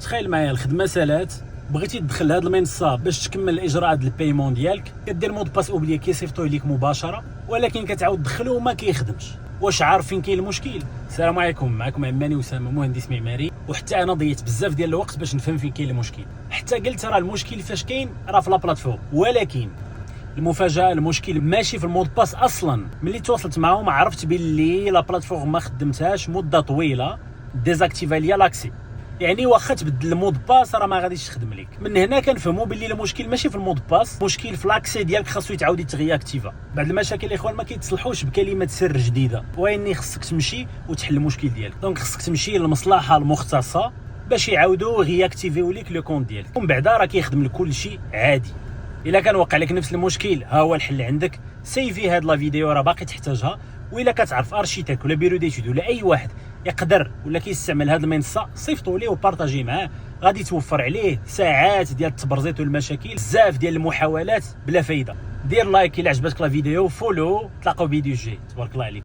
تخيل معايا الخدمه سالات، بغيتي تدخل هذه المنصه باش تكمل الاجراءات البايمون ديالك، كدير مود باس اوبلي كيصيفطوه ليك مباشره، ولكن كتعاود تدخلو وما كيخدمش. واش عارف فين كاين المشكل؟ السلام عليكم، معكم عماني اسامه مهندس معماري، وحتى انا ضيعت بزاف ديال الوقت باش نفهم فين كاين المشكل، حتى قلت راه المشكل فاش كاين راه في لا بلاتفورم. ولكن المفاجاه، المشكل ماشي في المود باس اصلا. ملي تواصلت معاهم عرفت باللي لا بلاتفورم ما خدمتهاش مده طويله، ديزاكتيفا ليا لاكسي، يعني واخا تبدل المود باس راه ما غاديش تخدم لك. من هنا كنفهموا باللي المشكل ماشي في المود باس، المشكل في لاكسي ديالك، خاصو يتعاود يتغياكتيفا. بعض المشاكل الاخوان ما كيتصلحوش بكلمه سر جديده، واني خصك تمشي وتحل المشكل ديالك. دونك خصك تمشي للمصلحه المختصه باش يعاودوا غياكتيفيو لك لو كونت ديالك، ومن بعدا راه كيخدم لك كل شيء عادي. الا كان وقع لك نفس المشكل، ها هو الحل عندك. سيفي هاد لا فيديو راه باقي تحتاجها، والا كتعرف ارشيتيك ولا بيرو ديتود ولا اي واحد يقدر ولا كيستعمل هاد المنصه، صيفطوا ليه وبارطاجي معاه، غادي توفر عليه ساعات ديال التبرزيط والمشاكل، بزاف ديال المحاولات بلا فايده. دير لايك الى عجبتك لا فيديو، فولو، تلاقاو فيديو جاي، تبارك الله عليك.